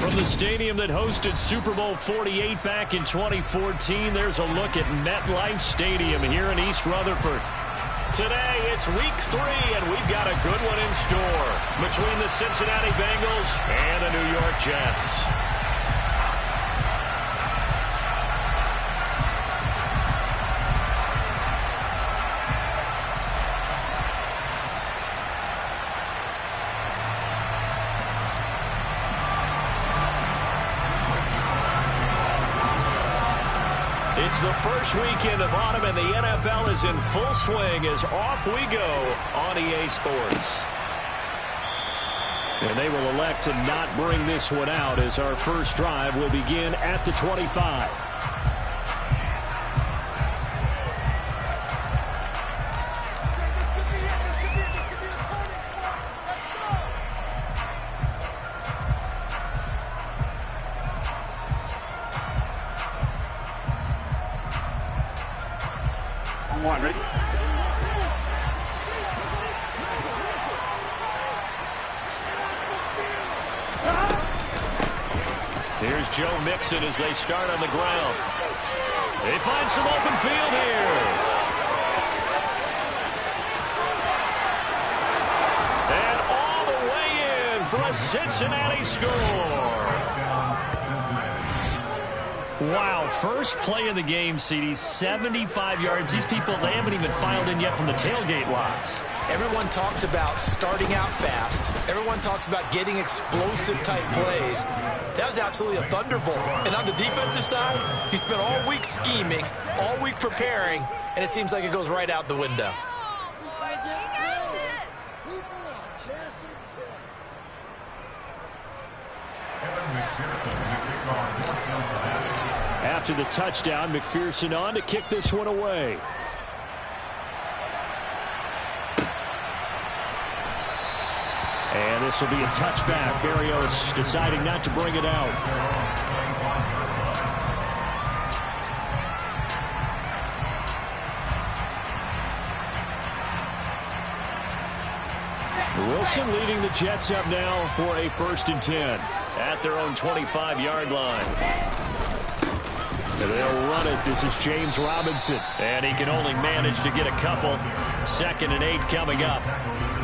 From the stadium that hosted Super Bowl 48 back in 2014, there's a look at MetLife Stadium here in East Rutherford. Today, it's week 3, and we've got a good one in store between the Cincinnati Bengals and the New York Jets. It's the first weekend of autumn, and the NFL is in full swing as off we go on EA Sports. And they will elect to not bring this one out as our first drive will begin at the 25. Ready? Here's Joe Mixon as they start on the ground. They find some open field here. And all the way in for a Cincinnati score. Wow, first play of the game, CD, 75 yards. These people, they haven't even filed in yet from the tailgate lots. Everyone talks about starting out fast. Everyone talks about getting explosive-type plays. That was absolutely a thunderbolt. And on the defensive side, he spent all week scheming, all week preparing, and it seems like it goes right out the window. After the touchdown, McPherson on to kick this one away. And this will be a touchback. Berrios deciding not to bring it out. Wilson leading the Jets up now for a 1st and 10 at their own 25-yard line. They'll run it. This is James Robinson. And he can only manage to get a couple. 2nd and 8 coming up.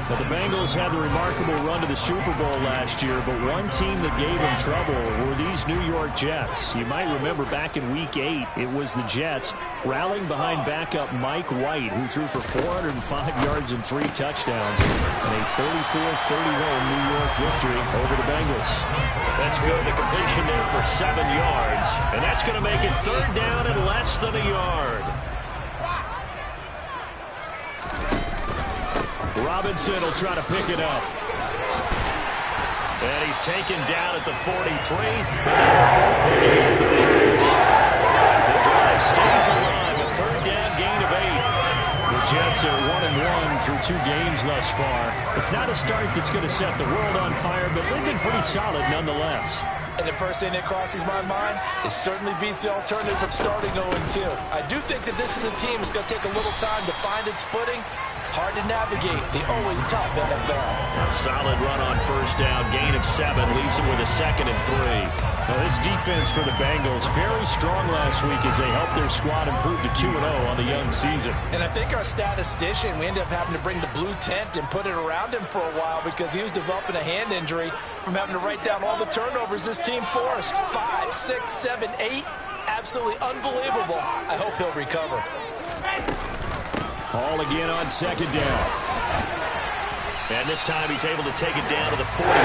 Now, the Bengals had the remarkable run to the Super Bowl last year, but one team that gave them trouble were these New York Jets. You might remember back in Week 8, it was the Jets rallying behind backup Mike White, who threw for 405 yards and 3 touchdowns in a 34-31 New York victory over the Bengals. That's good. The completion there for 7 yards, and that's going to make it 3rd down and less than a yard. Robinson will try to pick it up. And he's taken down at the 43. The drive stays alive. A 3rd down gain of 8. The Jets are 1-1 through 2 games thus far. It's not a start that's going to set the world on fire, but they've been pretty solid nonetheless. And the first thing that crosses my mind, it certainly beats the alternative of starting 0-2. I do think that this is a team that's going to take a little time to find its footing. Hard to navigate the always tough NFL. A solid run on 1st down. Gain of 7. Leaves them with a 2nd and 3. Now, this defense for the Bengals very strong last week as they helped their squad improve to 2-0 on the young season. And I think our statistician, we ended up having to bring the blue tent and put it around him for a while because he was developing a hand injury from having to write down all the turnovers this team forced. 5, 6, 7, 8. Absolutely unbelievable. I hope he'll recover. Hall again on 2nd down. And this time he's able to take it down to the 42. 9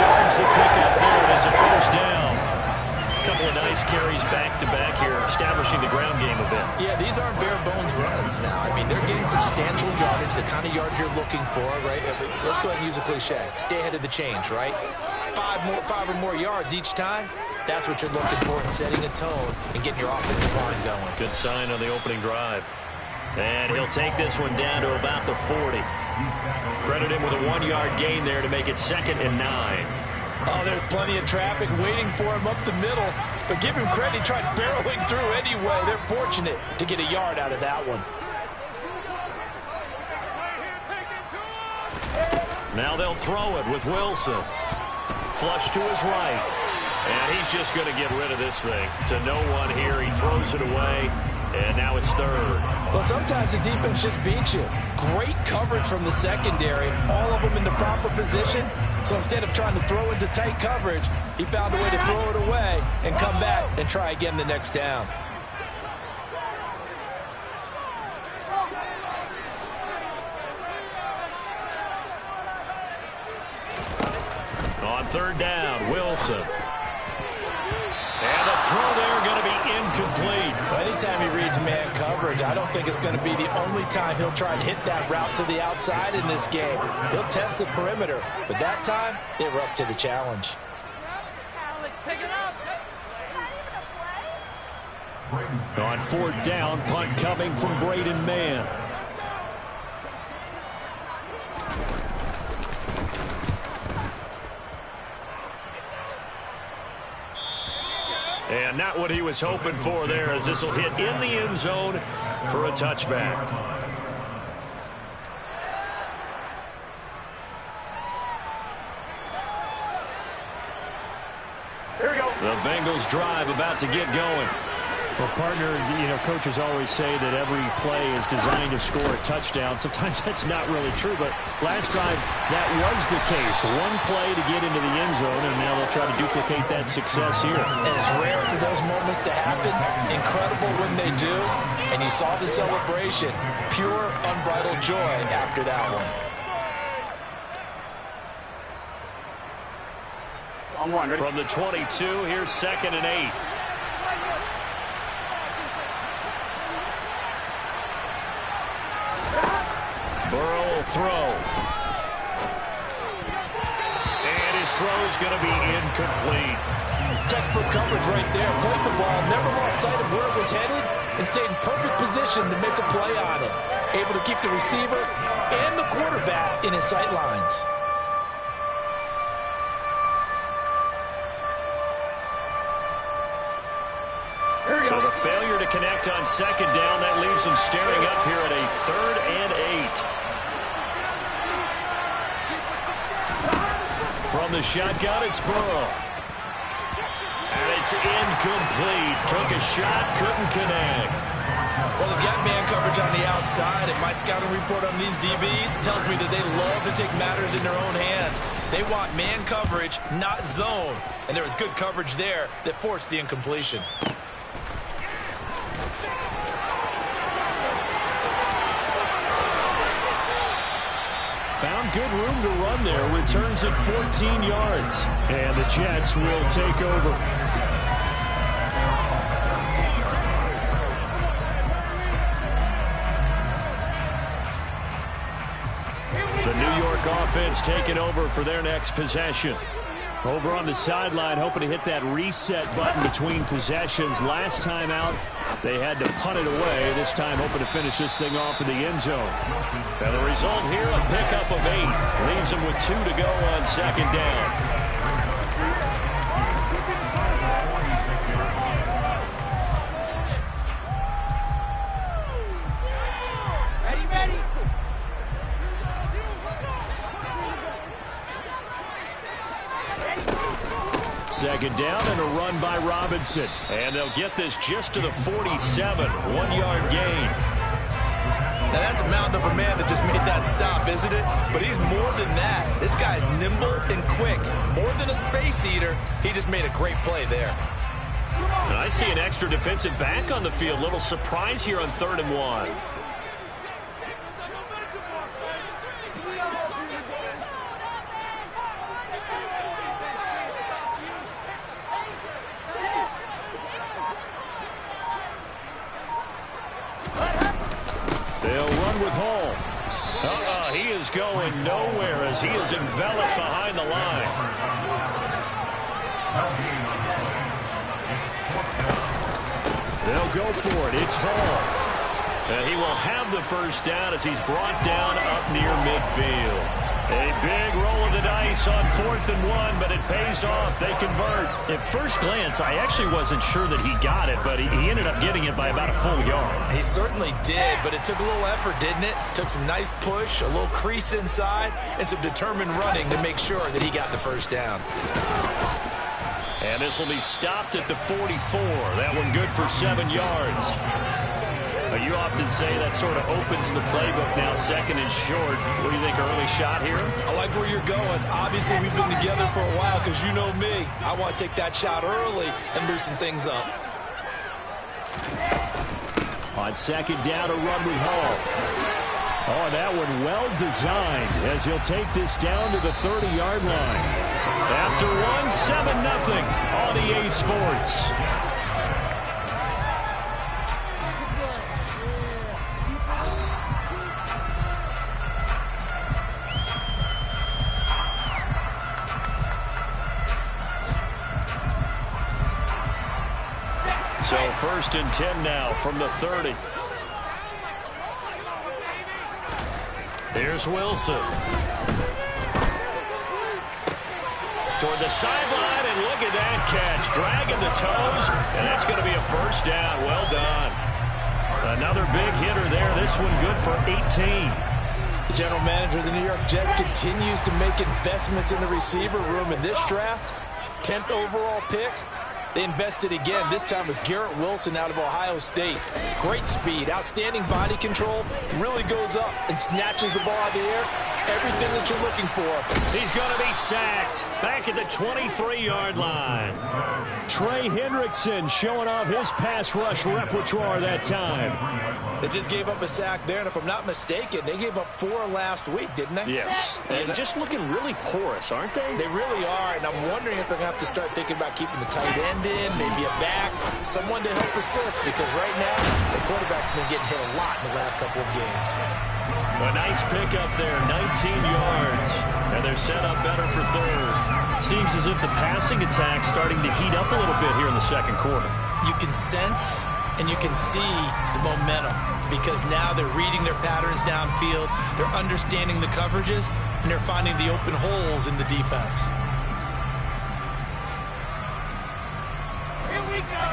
yards to pick up there, and it's a 1st down. A couple of nice carries back-to-back here, establishing the ground game a bit. Yeah, these aren't bare-bones runs now. I mean, they're getting substantial yardage, the kind of yards you're looking for, right? Let's go ahead and use a cliche. Stay ahead of the change, right? 5 or more yards each time. That's what you're looking for in setting a tone and getting your offensive line going. Good sign on the opening drive. And he'll take this one down to about the 40. Credit him with a 1-yard gain there to make it 2nd and 9. Oh, there's plenty of traffic waiting for him up the middle. But give him credit, he tried barreling through anyway. They're fortunate to get a yard out of that one. Now they'll throw it with Wilson. flush to his right. And he's just going to get rid of this thing. To no one here. He throws it away. And now it's third. Well, sometimes the defense just beats you. Great coverage from the secondary. All of them in the proper position. So instead of trying to throw into tight coverage, he found a way to throw it away and come back and try again the next down. On third down, Wilson. And the throw there going to be incomplete. Well, anytime he reads man coverage, I don't think it's going to be the only time he'll try and hit that route to the outside in this game. He'll test the perimeter, but that time, they were up to the challenge. Pick it up. On fourth down, punt coming from Braden Mann. And not what he was hoping for there, as this will hit in the end zone for a touchback. Here we go. The Bengals drive about to get going. Well, partner, coaches always say that every play is designed to score a touchdown. Sometimes that's not really true, but last drive, that was the case. One play to get into the end zone, and now they'll try to duplicate that success here. And it's rare for those moments to happen. Incredible when they do. And you saw the celebration. Pure, unbridled joy after that one. From the 22, here's 2nd and 8. Burrow will throw. And his throw is going to be incomplete. Textbook coverage right there. Played the ball, never lost sight of where it was headed, and stayed in perfect position to make a play on it. Able to keep the receiver and the quarterback in his sight lines. So the failure to connect on 2nd down, that leaves him staring up here at a 3rd and 8. From the shotgun, it's Burrow. And it's incomplete. Took a shot, couldn't connect. Well, they've got man coverage on the outside, and my scouting report on these DBs tells me that they love to take matters in their own hands. They want man coverage, not zone. And there was good coverage there that forced the incompletion. Found good room to run there. Returns at 14 yards. And the Jets will take over. The New York offense taking over for their next possession. Over on the sideline, hoping to hit that reset button between possessions. Last time out, they had to punt it away. This time, hoping to finish this thing off in the end zone. And the result here, a pickup of 8. Leaves them with 2 to go on 2nd down. Second down and a run by Robinson. And they'll get this just to the 47. 1-yard gain. Now that's a mountain of a man that just made that stop, isn't it? But he's more than that. This guy's nimble and quick. More than a space eater, he just made a great play there. And I see an extra defensive back on the field. Little surprise here on 3rd and 1. He is going nowhere as he is enveloped behind the line. They'll go for it. It's Hall. And he will have the first down as he's brought down up near midfield. A big roll of the dice this on 4th and 1, but it pays off. They convert. At first glance, I actually wasn't sure that he got it, but he ended up getting it by about a full yard. He certainly did, but it took a little effort, didn't it? Took some nice push, a little crease inside, and some determined running to make sure that he got the first down. And this will be stopped at the 44. That one good for 7 yards. You often say that sort of opens the playbook now, 2nd and short. What do you think, early shot here? I like where you're going. Obviously, we've been together for a while because you know me. I want to take that shot early and loosen things up. On 2nd down, a run with Hall. Oh, that one well designed as he'll take this down to the 30-yard line. After one, 7-0 on EA Sports. So 1st and 10 now from the 30. Here's Wilson. Toward the sideline, and look at that catch. Dragging the toes, and that's going to be a first down. Well done. Another big hitter there. This one good for 18. The general manager of the New York Jets continues to make investments in the receiver room in this draft. 10th overall pick. They invested again, this time with Garrett Wilson out of Ohio State. Great speed, outstanding body control, really goes up and snatches the ball out of the air. Everything that you're looking for. He's going to be sacked back at the 23-yard line. Trey Hendrickson showing off his pass rush repertoire that time. They just gave up a sack there, and if I'm not mistaken, they gave up 4 last week, didn't they? Yes. And just looking really porous, aren't they? They really are, and I'm wondering if they're going to have to start thinking about keeping the tight end in, maybe a back, someone to help assist, because right now, the quarterback's been getting hit a lot in the last couple of games. A nice pickup there, 19 yards, and they're set up better for 3rd. Seems as if the passing attack's starting to heat up a little bit here in the 2nd quarter. You can sense and you can see the momentum because now they're reading their patterns downfield, they're understanding the coverages, and they're finding the open holes in the defense.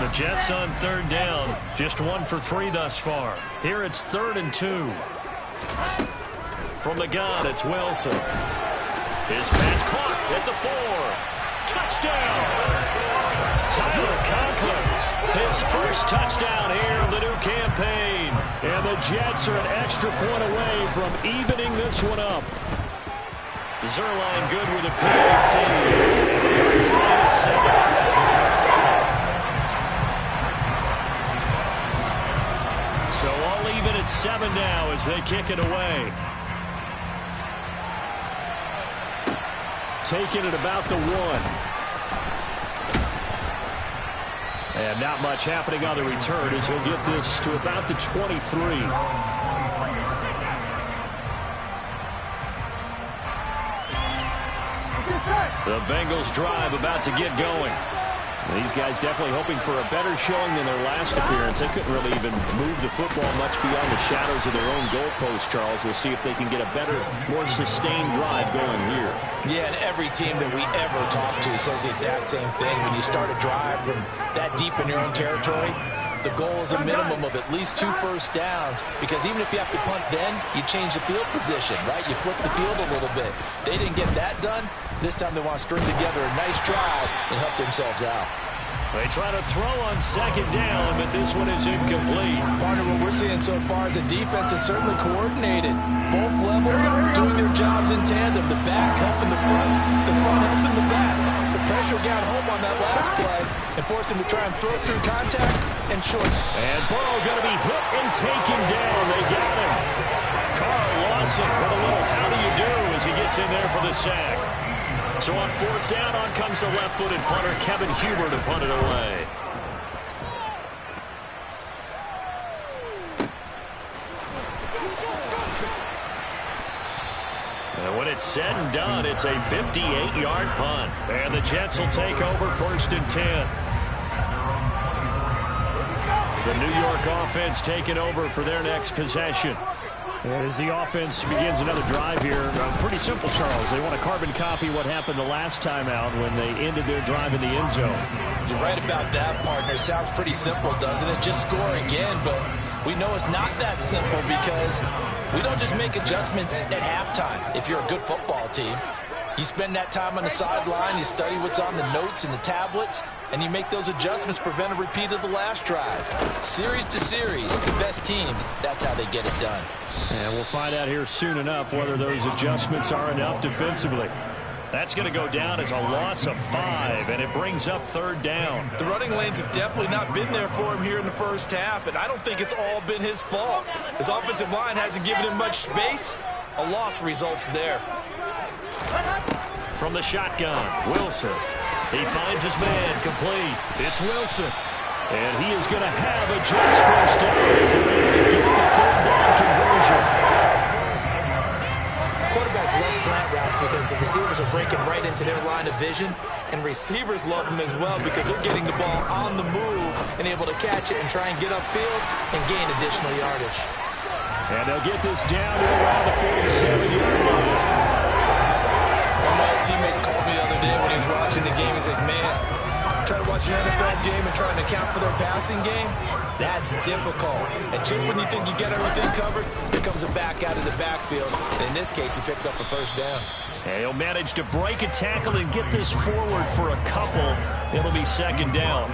The Jets on 3rd down, just 1 for 3 thus far. Here it's 3rd and 2. From the gun, it's Wilson. His pass caught at the 4. Touchdown! Tyler Conklin, his first touchdown here of the new campaign. And the Jets are an extra point away from evening this one up. Zerline good with a PAT. They're tied at 7. So all even at 7 now as they kick it away. Taking it about the 1. And not much happening on the return as he'll get this to about the 23. The Bengals drive about to get going. These guys definitely hoping for a better showing than their last appearance. They couldn't really even move the football much beyond the shadows of their own goalpost, Charles. We'll see if they can get a better, more sustained drive going here. Yeah, and every team that we ever talk to says the exact same thing. When you start a drive from that deep in your own territory, the goal is a minimum of at least 2 first downs, because even if you have to punt then, you change the field position, right? You flip the field a little bit. They didn't get that done. This time they want to string together a nice drive and help themselves out. They try to throw on 2nd down, but this one is incomplete. Partner, what we're seeing so far is the defense is certainly coordinated. Both levels doing their jobs in tandem. The back helping the front helping the back. The pressure got home on that last play and forced him to try and throw through contact and short. And Burrow going to be hit and taken down. They got him. Carl Lawson with a little how do you do as he gets in there for the sack. So on 4th down, on comes the left-footed punter, Kevin Huber, to punt it away. And when it's said and done, it's a 58-yard punt. And the Jets will take over 1st and 10. The New York offense taking over for their next possession. And as the offense begins another drive here, pretty simple, Charles. They want to carbon copy what happened the last time out when they ended their drive in the end zone. You're right about that, partner. Sounds pretty simple, doesn't it? Just score again, but we know it's not that simple because we don't just make adjustments at halftime if you're a good football team. You spend that time on the sideline, you study what's on the notes and the tablets, and you make those adjustments, prevent a repeat of the last drive. Series to series, the best teams, that's how they get it done. And we'll find out here soon enough whether those adjustments are enough defensively. That's going to go down as a loss of 5, and it brings up 3rd down. The running lanes have definitely not been there for him here in the first half, and I don't think it's all been his fault. His offensive line hasn't given him much space. A loss results there. From the shotgun, Wilson. He finds his man complete. It's Wilson. And he is going to have a Jets first down as they're able to get the 3rd down conversion. Quarterbacks love slant routes because the receivers are breaking right into their line of vision, and receivers love them as well because they're getting the ball on the move and able to catch it and try and get upfield and gain additional yardage. And they'll get this down to around the 47-yard line. One of my teammates called me the other day when he was watching the game. He's like, man, trying to watch an NFL game and trying to account for their passing game, that's difficult. And just when you think you get everything covered, here comes a back out of the backfield. And in this case, he picks up a first down. And he'll manage to break a tackle and get this forward for a couple. It'll be 2nd down.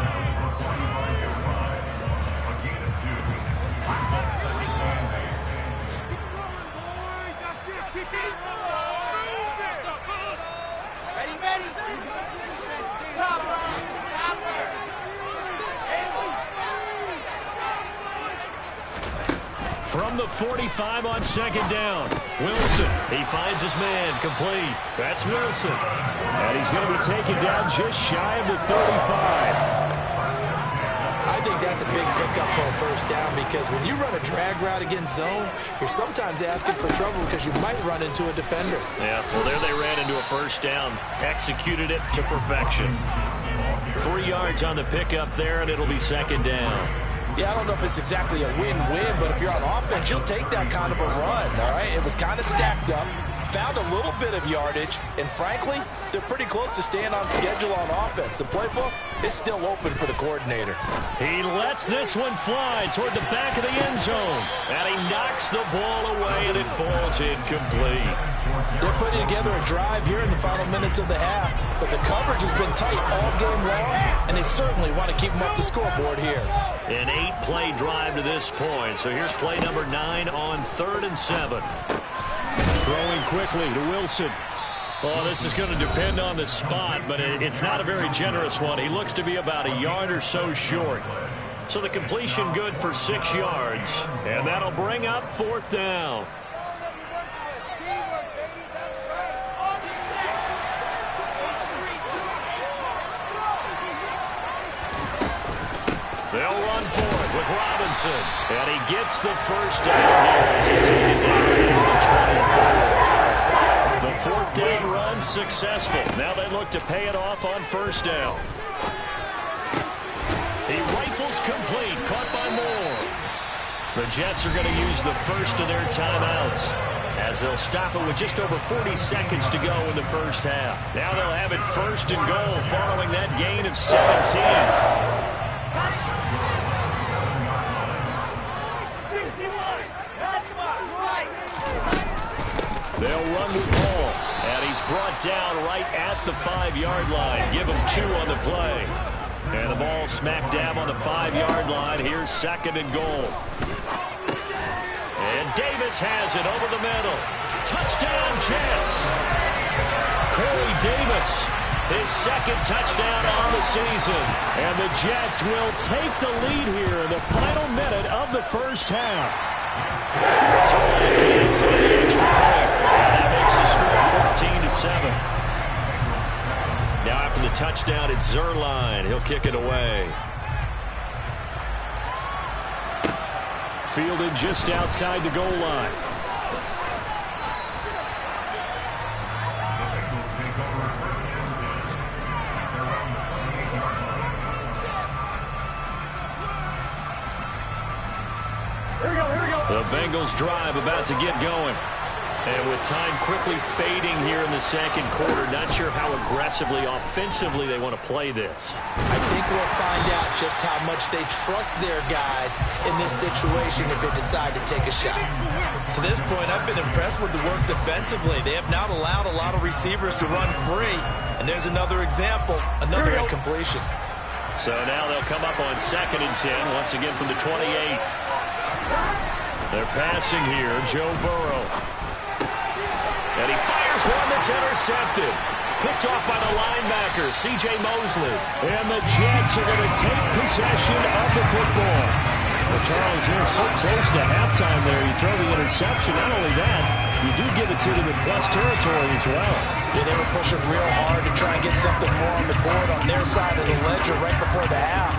From the 45 on 2nd down, Wilson. He finds his man complete. That's Wilson. And he's going to be taken down just shy of the 35. I think that's a big pickup for a first down because when you run a drag route against zone, you're sometimes asking for trouble because you might run into a defender. Yeah, well, there they ran into a first down. Executed it to perfection. 3 yards on the pickup there, and it'll be 2nd down. Yeah, I don't know if it's exactly a win-win, but if you're on offense, you'll take that kind of a run, all right? It was kind of stacked up, found a little bit of yardage, and frankly, they're pretty close to staying on schedule on offense. The playbook is still open for the coordinator. He lets this one fly toward the back of the end zone, and he knocks the ball away, and it falls incomplete. They're putting together a drive here in the final minutes of the half, but the coverage has been tight all game long, and they certainly want to keep them up the scoreboard here. An 8-play drive to this point. So here's play number 9 on 3rd and 7. Throwing quickly to Wilson. Oh, this is going to depend on the spot, but it's not a very generous one. He looks to be about a yard or so short. So the completion good for 6 yards, and that'll bring up 4th down. They'll run for it with Robinson. And he gets the first down here as he's taken down at the 24. The 4th down run successful. Now they look to pay it off on 1st down. He rifles complete. Caught by Moore. The Jets are going to use the first of their timeouts as they'll stop it with just over 40 seconds to go in the first half. Now they'll have it 1st and goal following that gain of 17. They'll run with Paul, and he's brought down right at the 5-yard line. Give him 2 on the play. And the ball smack dab on the 5-yard line. Here's 2nd and goal. And Davis has it over the middle. Touchdown, Jets. Corey Davis, his 2nd touchdown on the season. And the Jets will take the lead here in the final minute of the first half. So it's on the extra point, and that makes the score 14-7. Now after the touchdown, it's Zerline. He'll kick it away. Fielded just outside the goal line. Here we go, here we go. The Bengals drive about to get going. And with time quickly fading here in the second quarter, not sure how aggressively, offensively they want to play this. I think we'll find out just how much they trust their guys in this situation if they decide to take a shot. To this point, I've been impressed with the work defensively. They have not allowed a lot of receivers to run free. And there's another example, another incompletion. So now they'll come up on 2nd and 10, once again from the 28. They're passing here, Joe Burrow. And he fires one that's intercepted. Picked off by the linebacker, C.J. Mosley. And the Jets are going to take possession of the football. Well, Charles, they're so close to halftime there. You throw the interception. Not only that, you do give it to them in plus territory as well. Yeah, they were pushing real hard to try and get something more on the board on their side of the ledger right before the half.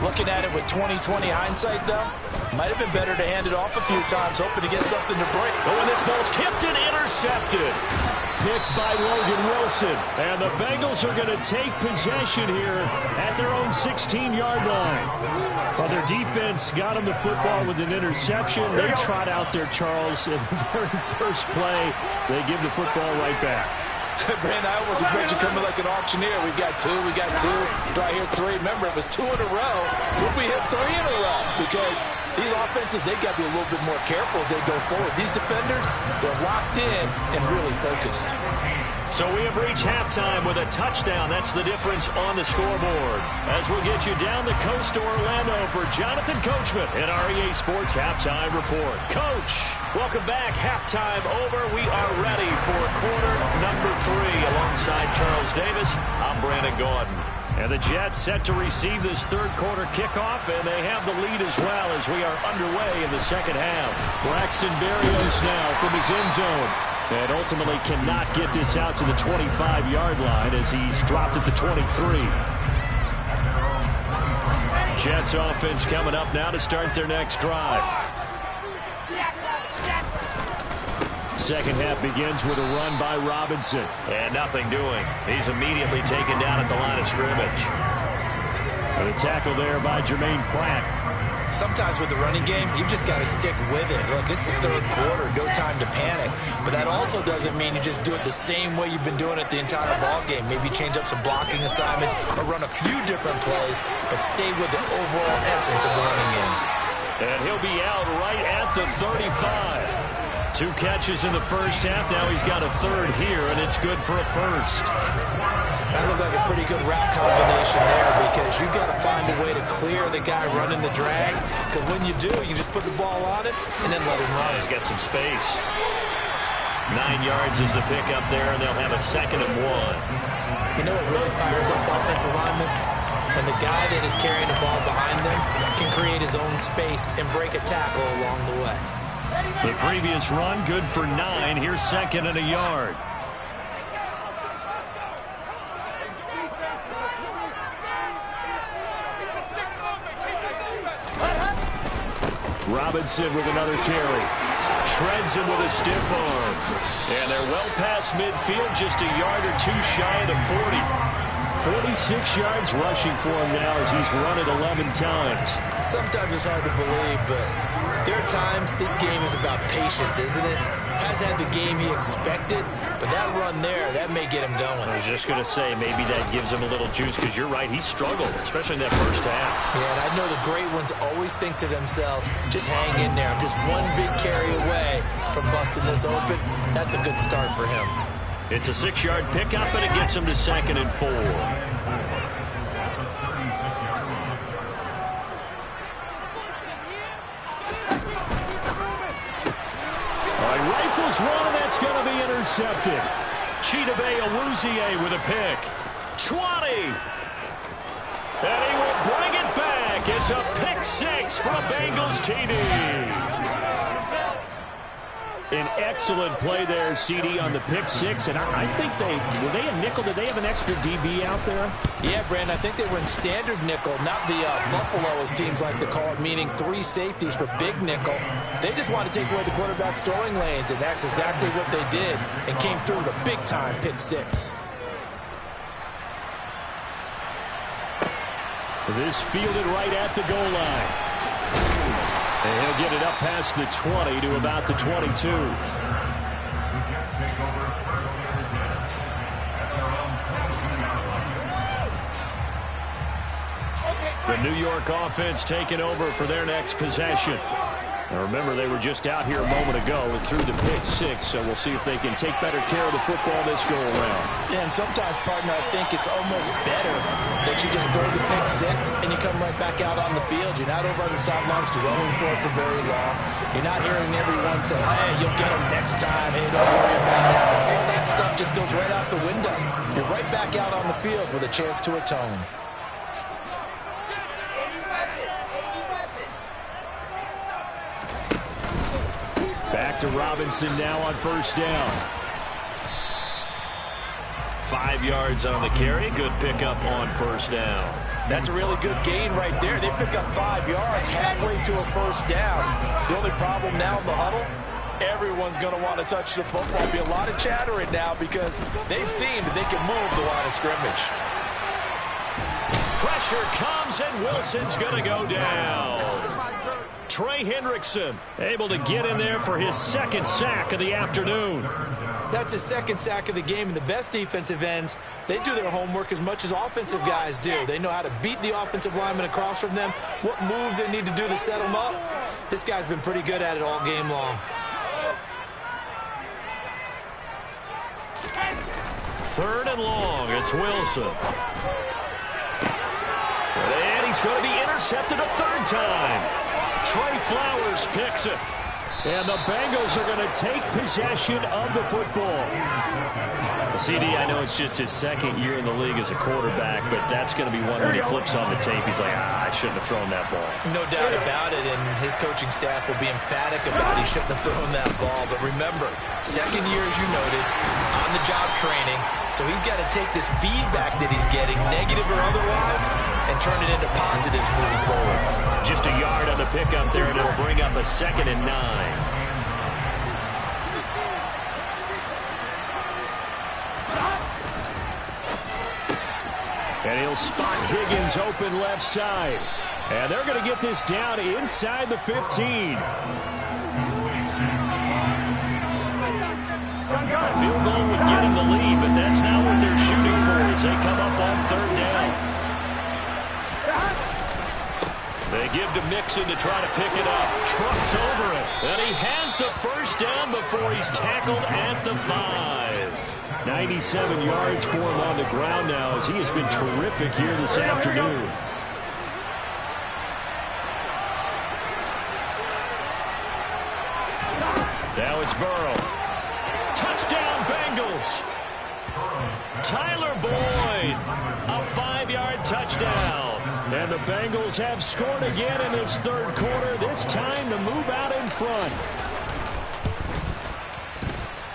Looking at it with 20/20 hindsight, though, might have been better to hand it off a few times, hoping to get something to break. Oh, and this ball's tipped and intercepted. Picked by Logan Wilson. And the Bengals are going to take possession here at their own 16-yard line. Well, their defense got them the football with an interception. They trot out there, Charles, in the very first play. They give the football right back. Brandon, I almost expect you coming like an auctioneer. We've got two. Do I hear three? Remember, it was 2 in a row. Would we hit 3 in a row? Because these offenses, they've got to be a little bit more careful as they go forward. These defenders, they're locked in and really focused. So we have reached halftime with a touchdown. That's the difference on the scoreboard. As we'll get you down the coast to Orlando for Jonathan Coachman in our EA Sports Halftime Report. Coach, welcome back. Halftime over. We are ready for quarter number 3. Alongside Charles Davis, I'm Brandon Gaudin. And the Jets set to receive this third quarter kickoff, and they have the lead as well as we are underway in the second half. Braxton Berrios now from his end zone. And ultimately cannot get this out to the 25-yard line as he's dropped at the 23. Jets offense coming up now to start their next drive. Second half begins with a run by Robinson. And nothing doing. He's immediately taken down at the line of scrimmage. And a tackle there by Jermaine Pratt. Sometimes with the running game, you've just got to stick with it. Look, it's the third quarter, no time to panic. But that also doesn't mean you just do it the same way you've been doing it the entire ball game. Maybe change up some blocking assignments or run a few different plays, but stay with the overall essence of the running game. And he'll be out right at the 35. 2 catches in the first half. Now he's got a third here, and it's good for a first. That looked like a pretty good route combination there because you've got to find a way to clear the guy running the drag. Because when you do, you just put the ball on it and then let him run. He's got some space. 9 yards is the pickup there, and they'll have a 2nd and 1. You know what really fires up offensive linemen? When the guy that is carrying the ball behind them can create his own space and break a tackle along the way. The previous run, good for 9. Here's 2nd and a yard. Robinson with another carry. Shreds him with a stiff arm. And they're well past midfield, just a yard or 2 shy of the 40. 46 yards rushing for him now as he's run it 11 times. Sometimes it's hard to believe, but there are times this game is about patience, isn't it? Has had the game he expected, but that run there, that may get him going. I was just going to say, maybe that gives him a little juice, because you're right, he struggled, especially in that first half. Yeah, and I know the great ones always think to themselves, just hang in there. I'm just one big carry away from busting this open. That's a good start for him. It's a 6-yard pickup, and it gets him to 2nd and 4. Rifles one, and that's going to be intercepted. Chidobe Awuzie with a pick. 20. And he will bring it back. It's a pick 6 for a Bengals TD. An excellent play there, CD, on the pick 6. And I think were they a nickel? Did they have an extra DB out there? Yeah, Brandon, I think they were in standard nickel, not the Buffalo, as teams like to call it, meaning 3 safeties for big nickel. They just want to take away the quarterback's throwing lanes, and that's exactly what they did and came through with a big-time pick 6. This fielded right at the goal line. And he'll get it up past the 20 to about the 22. The New York offense taking over for their next possession. Now remember, they were just out here a moment ago and threw the pick 6, so we'll see if they can take better care of the football this go-around. Yeah, and sometimes, partner, I think it's almost better that you just throw the pick 6 and you come right back out on the field. You're not over on the sidelines dwelling for it for very long. You're not hearing everyone say, hey, you'll get them next time. Hey, don't worry about it. All that stuff just goes right out the window. You're right back out on the field with a chance to atone. Back to Robinson now on first down. 5 yards on the carry. Good pickup on first down. That's a really good gain right there. They pick up 5 yards halfway to a first down. The only problem now in the huddle, everyone's going to want to touch the football. There'll be a lot of chattering now because they've seen that they can move the line of scrimmage. Pressure comes, and Wilson's going to go down. Trey Hendrickson able to get in there for his second sack of the afternoon. That's his second sack of the game, and the best defensive ends, they do their homework as much as offensive guys do. They know how to beat the offensive lineman across from them, what moves they need to do to set them up. This guy's been pretty good at it all game long. Third and long, it's Wilson. And he's going to be intercepted a third time. Trey Flowers picks it. And the Bengals are going to take possession of the football. CD, I know it's just his second year in the league as a quarterback, but that's going to be one when he flips on the tape. He's like, I shouldn't have thrown that ball. No doubt about it, and his coaching staff will be emphatic about he shouldn't have thrown that ball. But remember, second year, as you noted, on-the-job training, so he's got to take this feedback that he's getting, negative or otherwise, and turn it into positives moving forward. Just a yard on the pickup there, and it'll bring up a 2nd and 9. And he'll spot Higgins open left side. And they're going to get this down inside the 15. A field goal would get him the lead, but that's not what they're shooting for as they come up on third down. They give to Mixon to try to pick it up. Trucks over it. And he has the first down before he's tackled at the 5. 97 yards for him on the ground now as he has been terrific here this afternoon. Now it's Burrow. Touchdown Bengals. Tyler Boyd. A 5-yard touchdown. And the Bengals have scored again in this third quarter, this time to move out in front.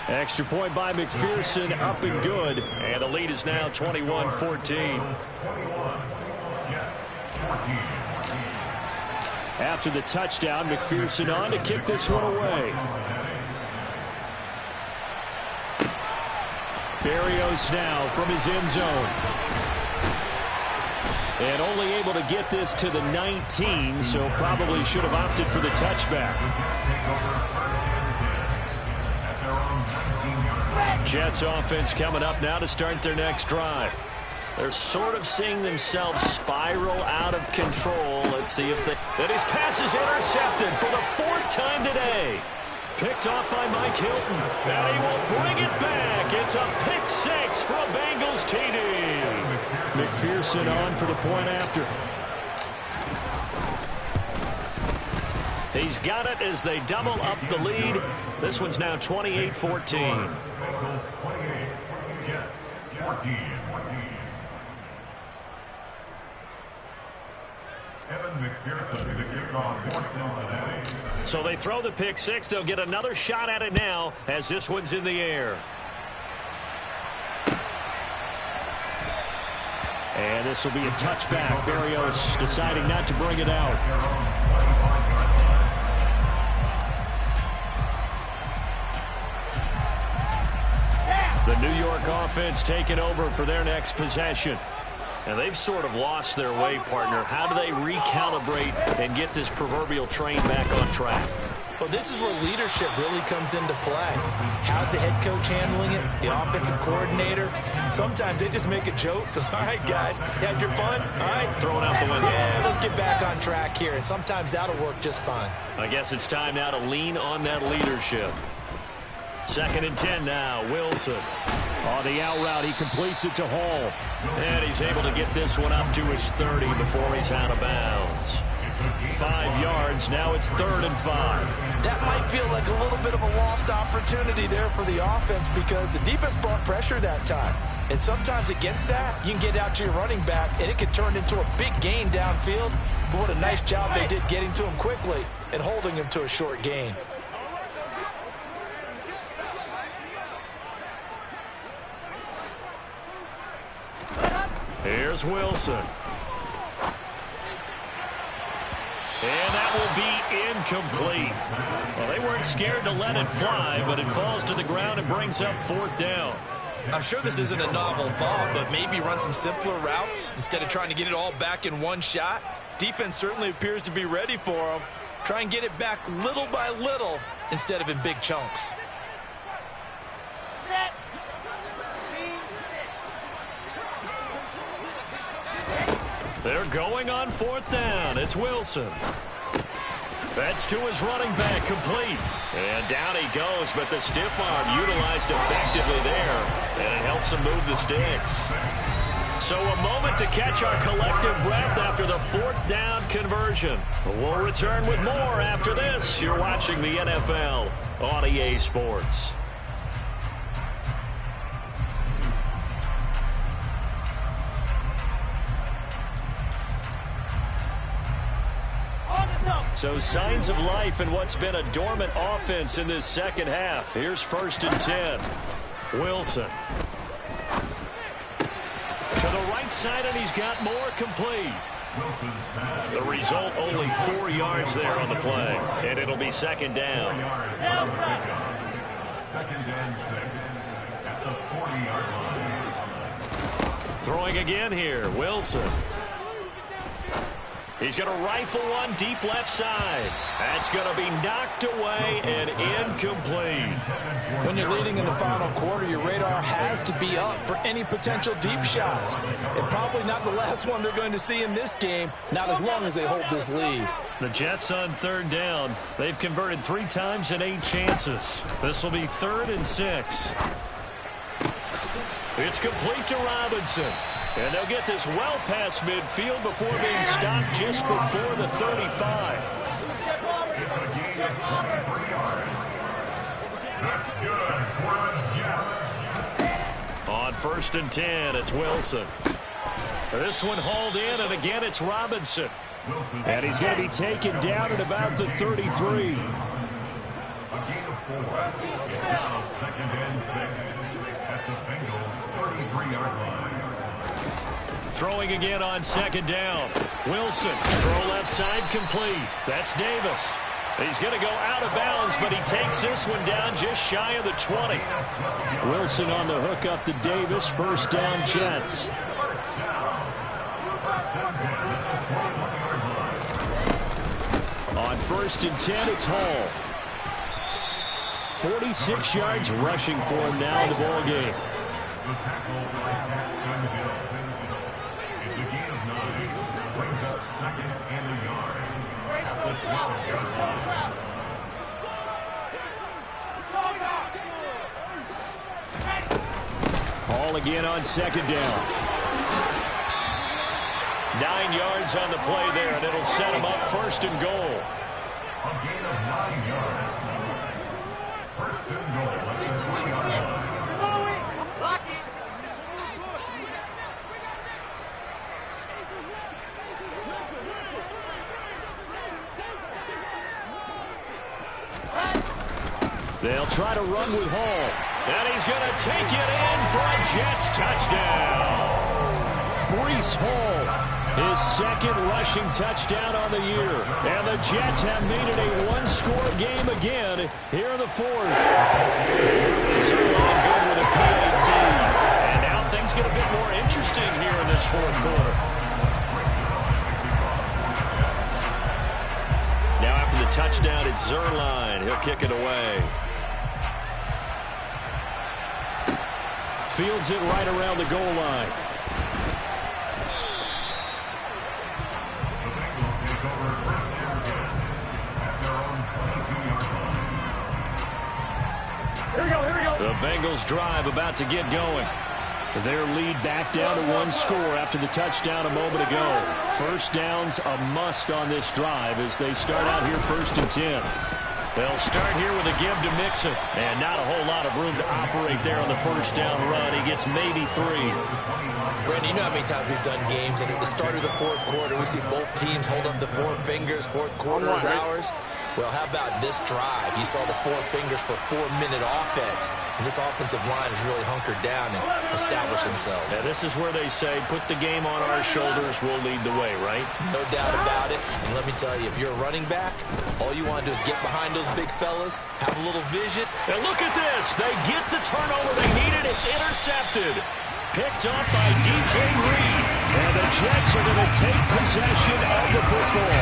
Extra point by McPherson, up and good. And the lead is now 21-14. After the touchdown, McPherson on to kick this one away. Berrios now from his end zone. And only able to get this to the 19, so probably should have opted for the touchback. Jets offense coming up now to start their next drive. They're sort of seeing themselves spiral out of control. Let's see if they... And his pass is intercepted for the 4th time today. Picked off by Mike Hilton. And he will bring it back. It's a pick 6 for a Bengals TD. McPherson on for the point after. He's got it as they double up the lead. This one's now 28-14. So they throw the pick 6. They'll get another shot at it now as this one's in the air. And this will be a touchback. Berrios deciding not to bring it out. The New York offense taking over for their next possession. And they've sort of lost their way, partner. How do they recalibrate and get this proverbial train back on track? Well, this is where leadership really comes into play. How's the head coach handling it? The offensive coordinator? Sometimes they just make a joke. All right, guys, you had your fun? All right, Throwing out the window. Yeah, let's get back on track here. And sometimes that'll work just fine. I guess it's time now to lean on that leadership. 2nd and 10 now. Wilson. On the out route, he completes it to Hall. And he's able to get this one up to his 30 before he's out of bounds. 5 yards. Now it's 3rd and 5. That might feel like a little bit of a lost opportunity there for the offense because the defense brought pressure that time. And sometimes against that, you can get out to your running back, and it can turn into a big gain downfield. But what a nice job they did getting to him quickly and holding him to a short gain. Here's Wilson. And that will be incomplete. Well, they weren't scared to let it fly, but it falls to the ground and brings up 4th down. I'm sure this isn't a novel thought, but maybe run some simpler routes instead of trying to get it all back in one shot. Defense certainly appears to be ready for them. Try and get it back little by little instead of in big chunks. Set. They're going on 4th down. It's Wilson. That's to his running back, complete. And down he goes, but the stiff arm utilized effectively there, and it helps him move the sticks. So a moment to catch our collective breath after the 4th down conversion. We'll return with more after this. You're watching the NFL on EA Sports. So signs of life in what's been a dormant offense in this second half. Here's 1st and 10. Wilson. To the right side, and he's got more, complete. The result, only 4 yards there on the play. And it'll be 2nd down. 2nd and 6 at the 40-yard line. Throwing again here, Wilson. He's going to rifle one deep left side. That's going to be knocked away and incomplete. When you're leading in the final quarter, your radar has to be up for any potential deep shots. And probably not the last one they're going to see in this game, not as long as they hold this lead. The Jets on 3rd down. They've converted 3 times in 8 chances. This will be 3rd and 6. It's complete to Robinson. And they'll get this well past midfield before being stopped just before the 35. On 1st and 10, it's Wilson. This one hauled in, and again it's Robinson. And he's going to be taken down at about the 33. A gain of 4. 2nd and 6 at the Bengals 33-yard line. Throwing again on 2nd down. Wilson, throw left side, complete. That's Davis. He's going to go out of bounds, but he takes this one down just shy of the 20. Wilson on the hook up to Davis. 1st down, Jets. On 1st and 10, it's Hall. 46 yards rushing for him now in the ball game. The tackle by Gaston Hill. It's a gain of 9. Brings up 2nd and a yard. Hall again on 2nd down. 9 yards on the play there, and it'll set him up 1st and goal. A gain of 9 yards. 1st and goal. 66. Lock it. They'll try to run with Hall. And he's going to take it in for a Jets touchdown. Breece Hall, his 2nd rushing touchdown on the year. And the Jets have made it a one-score game again here in the 4th. So all good with a PAT. And now things get a bit more interesting here in this this fourth quarter. Now after the touchdown, it's Zerline. He'll kick it away. Fields it right around the goal line. The Bengals drive about to get going. Their lead back down to one score after the touchdown a moment ago. First down's a must on this drive as they start out here 1st and 10. They'll start here with a give to Mixon. And not a whole lot of room to operate there on the first down run. He gets maybe 3. Brandon, you know how many times we've done games, and at the start of the fourth quarter, we see both teams hold up the 4 fingers. Fourth quarter is ours. Well, how about this drive? You saw the 4 fingers for 4-minute offense, and this offensive line has really hunkered down and established themselves. Yeah, this is where they say, put the game on our shoulders, we'll lead the way, right? No doubt about it. And let me tell you, if you're a running back, all you want to do is get behind those big fellas, have a little vision. And look at this. They get the turnover they needed. It's intercepted. Picked up by DJ Reed. And the Jets are going to take possession of the football.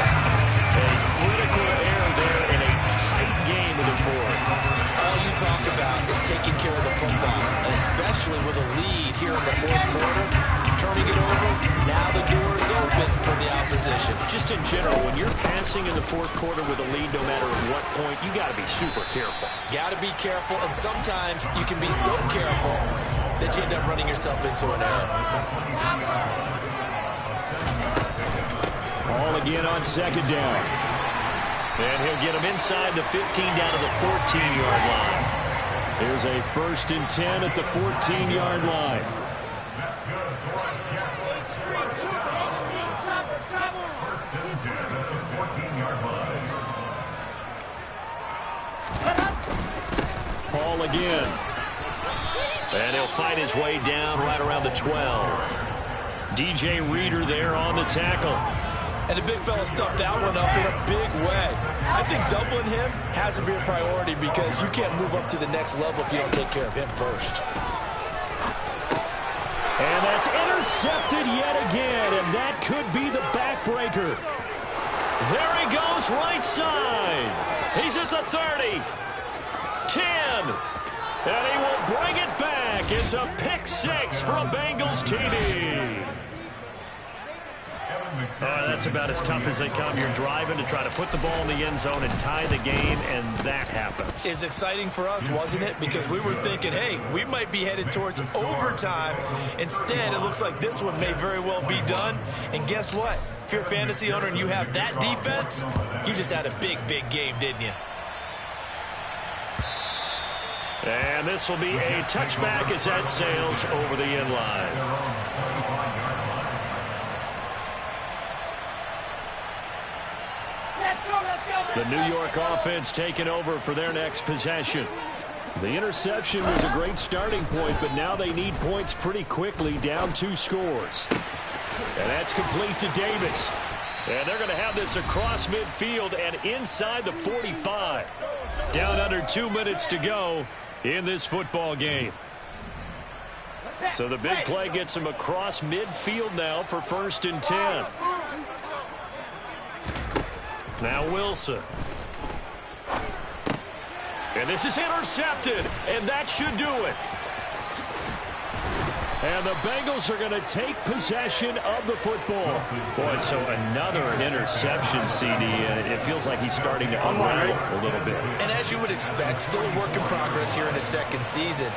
A critical error there in a tight game in the fourth. All you talk about is taking care of the football, and especially with a lead here in the fourth quarter, turning it over, now the door is open for the opposition. Just in general, when you're passing in the fourth quarter with a lead, no matter at what point, you got to be super careful. Got to be careful, and sometimes you can be so careful that you end up running yourself into an error. Ball again on 2nd down. And he'll get him inside the 15 down to the 14-yard line. Here's a 1st and 10 at the 14-yard line. Ball again. And he'll fight his way down right around the 12. DJ Reader there on the tackle. And the big fella stuffed that one up in a big way. I think doubling him has to be a priority because you can't move up to the next level if you don't take care of him first. And that's intercepted yet again, and that could be the backbreaker. There he goes, right side. He's at the 30. 10. And he will bring it back. It's a pick 6 for a Bengals TD. That's about as tough as they come. You're driving to try to put the ball in the end zone and tie the game, and that happens. It's exciting for us, wasn't it? Because we were thinking, hey, we might be headed towards overtime. Instead, it looks like this one may very well be done. And guess what? If you're a fantasy owner and you have that defense, you just had a big, big game, didn't you? And this will be a touchback as that sails over the end line. The New York offense taking over for their next possession. The interception was a great starting point, but now they need points pretty quickly, down 2 scores. And that's complete to Davis. And they're going to have this across midfield and inside the 45. Down under 2 minutes to go in this football game. So the big play gets him across midfield now for 1st and 10. Now Wilson. And this is intercepted, and that should do it. And the Bengals are going to take possession of the football. Boy, so another interception, CD, and it feels like he's starting to unravel a little bit. And as you would expect, still a work in progress here in his 2nd season.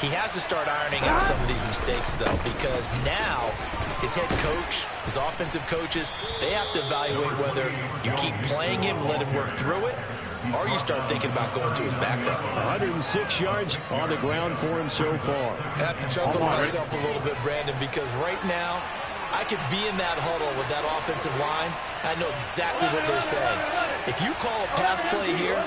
He has to start ironing out some of these mistakes, though, because now his head coach, his offensive coaches, they have to evaluate whether you keep playing him, let him work through it, or you start thinking about going to his backup. 106 yards on the ground for him so far. I have to chuckle myself a little bit, Brandon, because right now I could be in that huddle with that offensive line. I know exactly what they're saying. If you call a pass play here,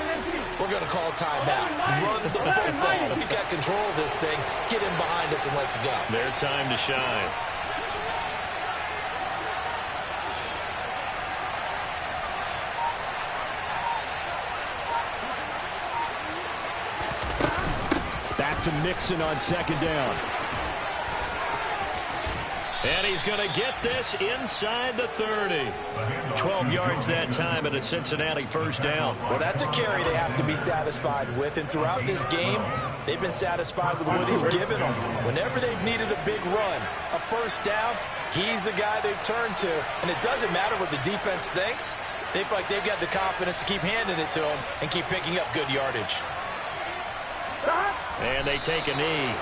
we're going to call a timeout. Run the football. We've got control of this thing. Get in behind us and let's go. Their time to shine. Back to Mixon on 2nd down. And he's going to get this inside the 30. 12 yards that time and a Cincinnati first down. Well, that's a carry they have to be satisfied with. And throughout this game, they've been satisfied with what he's given them. Whenever they've needed a big run, a first down, he's the guy they've turned to. And it doesn't matter what the defense thinks. They feel like they've got the confidence to keep handing it to him and keep picking up good yardage. And they take a knee.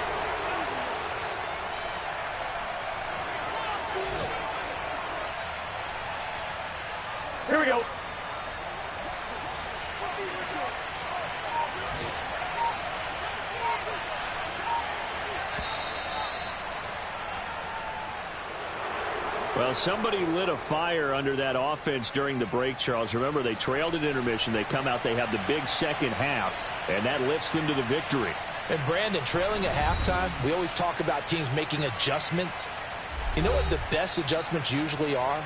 Here we go. Well, somebody lit a fire under that offense during the break, Charles. Remember, they trailed at intermission. They come out, they have the big second half, and that lifts them to the victory. And, Brandon, trailing at halftime, we always talk about teams making adjustments. You know what the best adjustments usually are?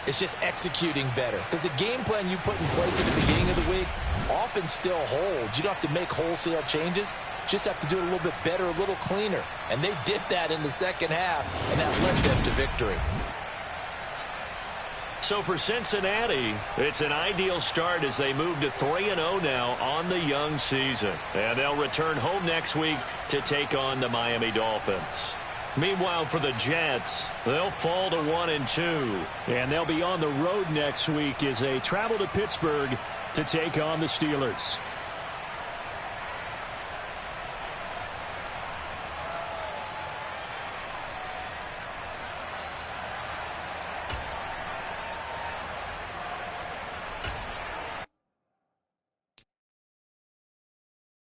It's just executing better. Because the game plan you put in place at the beginning of the week often still holds. You don't have to make wholesale changes. You just have to do it a little bit better, a little cleaner. And they did that in the second half, and that led them to victory. So for Cincinnati, it's an ideal start as they move to 3-0 now on the young season. And they'll return home next week to take on the Miami Dolphins. Meanwhile, for the Jets, they'll fall to 1-2. And they'll be on the road next week as they travel to Pittsburgh to take on the Steelers.